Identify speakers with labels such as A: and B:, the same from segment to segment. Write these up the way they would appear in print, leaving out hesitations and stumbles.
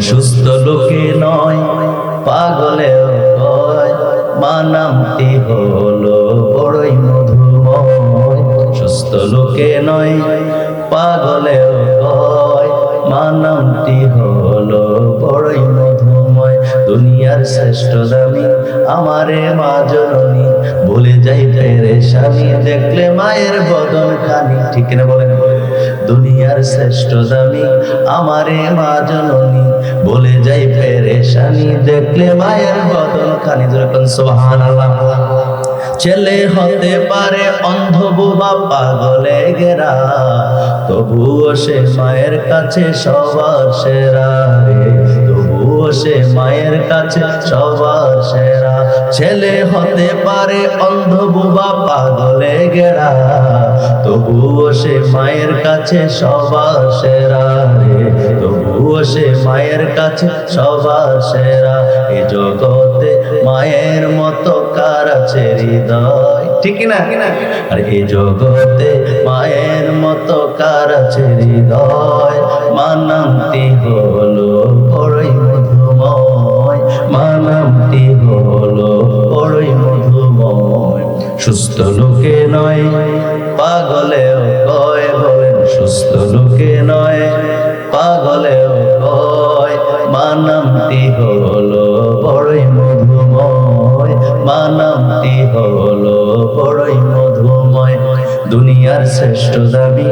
A: সুস্থ লোকে নয় পাগলেও কয় মা নামটি হলো বড়ই মধুময়। সুস্থ লোকে নয় পাগলেও কয় মা নামটি হলো বড়ই মধুময়। দুনিয়ার শ্রেষ্ঠ দামি আমারে মা জননী, ভুলে যাই পেরেশানি দেখলে মায়ের বদন খানি। ঠিক না বলেন? দুনিয়ার শ্রেষ্ঠ দামি আমারে মা জননী, ভুলে যাই পেরেশানি দেখলে মায়ের বদন খানি। যখন সুবহানাল্লাহ। ছেলে হতে পারে অন্ধ বোবা পাগলে ঘেরা, তবুও সে মায়ের কাছে সবার সেরা রে, তবুও সে মায়ের কাছে সবার সেরা। ছেলে হতে পারে অন্ধ বোবা পাগলে ঘেরা, তবুও সে মায়ের কাছে সবার সেরা রে, তবুও সে মায়ের কাছে সবার সেরা। এ জগতে মায়ের মতো কার আছে হৃদয়? ঠিক না? আর এই জগতে মায়ের মতো কার আছে হৃদয়? মা নামটি হলো বড়ই মধুময়, মা নামটি হলো বড়ই মধুময়। সুস্থ লোকে নয় পাগলেও কয়, বলেন সুস্থ লোকে নয় পাগলেও কয় মা নামটি হলো বড়ই মধুময়, মা নামটি হলো বড়ই মধুময়। দুনিয়ার শ্রেষ্ঠ দামি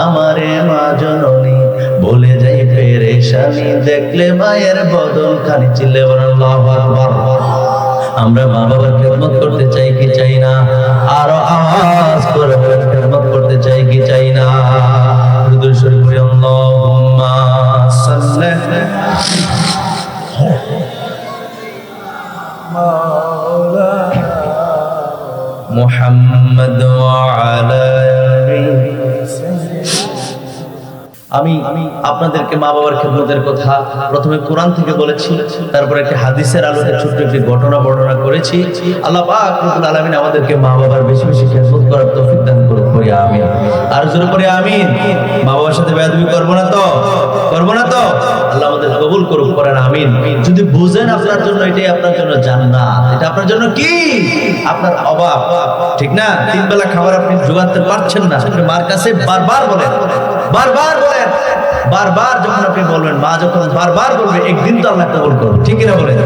A: আমারে মা জননী, বলে যাই পেরেশানি দেখলে মায়ের বদন খানি। চিল্লে বলেন আল্লাহু আকবার। আমরা মা বাবার খেদমত করতে চাই কি চাই না? আরো আওয়াজ করে বলেন, খেদমত করতে চাই কি চাই না? দুরূদ শরীফ পড়ি, আল্লাহুম্মা সাল্লি মুহাম্মাদ ওয়া আলা আমি আপনাদেরকে মা বাবার খেদমতের কথা প্রথমে কোরআন থেকে বলেছি, তারপর একটা হাদিসের আলোকে ছোট্ট একটি ঘটনা বর্ণনা করেছি। আল্লাহ পাক রব্বুল আলামিন আমাদেরকে মা বাবার বেশি বেশি খেদমত করার তৌফিক দান করুন। করি আমিন। আর জোরে করে আমিন। মা বাবার সাথে বেয়াদবি করব না তো? করব না তো? আল্লাহ আমাদের কবুল করুন, করেন আমিন। যদি বুঝেন আপনার জন্য এটাই আপনার জন্য জান্নাত, এটা আপনার জন্য কি? আপনার অভাব, ঠিক না? তিন বেলা খাবার আপনি জোগাতে পারছেন না, আপনি মার কাছে বারবার বলেন, বারবার বলেন, বারবার যখন আপনি বলবেন, মা যখন বারবার বলবে, একদিন তো আল্লাহ কবুল করবে। ঠিক না বলেন?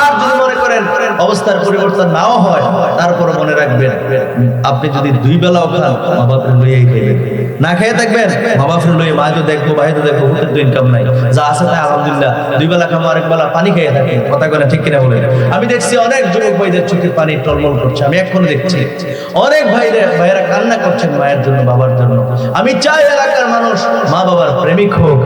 A: আর যদি মনে করেন অবস্থার পরিবর্তন নাও হয়, তারপরে মনে রাখবেন আপনি যদি দুই বেলাও খান, মা বাপের লইয়াই খাইবেন। না খেয়ে থাকবেন, মা বাপের লইয়ে মা তো দেখবো, ভাই তো দেখবো, হুটের তো ইনকাম নাই, যা আছে তাই আলহামদুলিল্লাহ। দুই বেলা খাবো, আরেক বেলা পানি খেয়ে থাকেন। কথা বলে ঠিক কিনা বলেন? আমি দেখছি অনেক যুবক ভাইদের চোখে পানি টলমল করছে, আমি এখনো দেখছি অনেক ভাইরা কান্না করছেন মায়ের জন্য, বাবার জন্য। আমি চাই এলাকার মানুষ মা বাবার প্রেমিক হোক।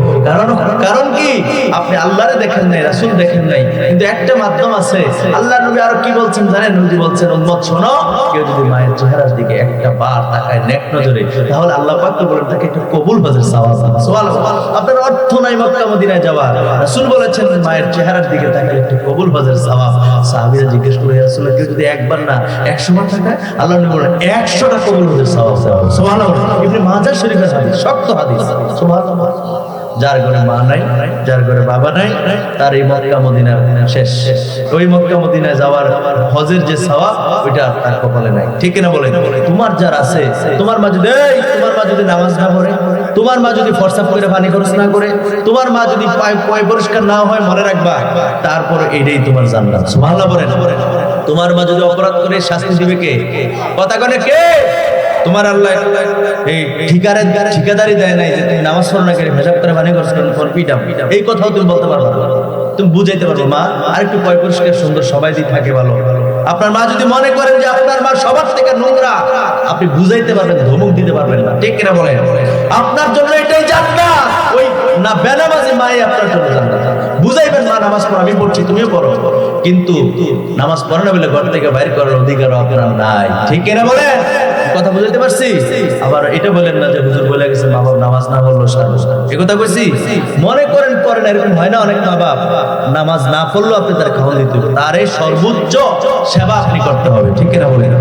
A: কারণ কি? আপনি আল্লাহরে দেখেন নাই, রাসূল দেখেন নাই, কিন্তু একটা মাধ্যম আছে। আল্লাহর নবী আরো কি বলছেন জানেন? নবী বলছেন, উম্মত শোনো, কেউ যদি মায়ের চেহারার দিকে একটা বার তাকায় নেক নজরে, তাহলে আল্লাহ পাক তো বলেন তাকে একটু কবুল হজের সওয়াব। সুবহানাল্লাহ। আপনার অর্থ নাই মক্কা মদিনায় যাওয়ার, রাসূল বলেছেন মায়ের চেহারার দিকে তাকালে একটু কবুল হজের সওয়াব। সাহাবীরা জিজ্ঞেস করে, রাসূল কেউ যদি একবার না 100 বার তাকায়, আল্লাহ নবী বলেন 100টা কবুল হজের সওয়াব। সুবহানাল্লাহ। ইবনে মাজাহ শরীফের হাদিস, শক্ত হাদিস। সুবহানাল্লাহ। যার ঘরে মা নাই, যার ঘরে বাবা নাই, তার এই মক্কা মদিনা শেষ। ওই মক্কা মদিনায় যাওয়ার হজের যে সওয়াব, ওইটা তার কপালে নাই। ঠিক না বলেন? তোমার যার আছে, তোমার মা যদি নামাজ না পড়ে, তোমার মা যদি ফরসা করে পানি খরচ না করে, তোমার মা যদি পায় পরিষ্কার না হয়, মনে রাখবা তারপর এটাই তোমার জান্নাত। সুবহানাল্লাহ বলেন। তোমার মা যদি অপরাধ করে, শাস্তি দিবে কে? কথা কনে কে? তোমার আল্লাহ এই ঠিকাদারি দেয় নাই যে তুমি নামাজ পড়ো না, করে হিসাব করে পানি খরচ করো, ফোন পিটাম, এই কথাও তুমি বলতে পারবে না। তুমি বুঝাইতে পারবে মা আর একটু পয় পরিষ্কার সুন্দর সবাই দিয়ে থাকে ভালো। আপনার মা যদি মনে করেন যে আপনার মা সবার থেকে নোংরা, আপনি বুঝাইতে পারবেন, ধমক দিতে পারবেন না। ঠিক কিনা বলেন? আপনার জন্য এটাই জান্নাত। ওই না বেনামাজি মাই আপনার জন্য জান্নাত। বুঝাইবেন, মা নামাজ পড়ো, আমি পড়ছি, তুমিও পড়ো, কিন্তু নামাজ পড়ো না বলে ঘর থেকে বাইরে করার অধিকার আপনার নাই। ঠিক কিনা বলেন? কথা বুঝাইতে পারছি? আবার এটা বলেন না যে হুজুর বলে গেছে মা বাবা নামাজ না পড়লো এই কথা কইছি। মনে করেন করেন, এরকম হয় না? অনেক মা বাপ নামাজ না পড়লো আপনি তার খাওয়া দিতে হবে, তার এই সর্বোচ্চ সেবা আপনি করতে হবে। ঠিক কিনা বলেন?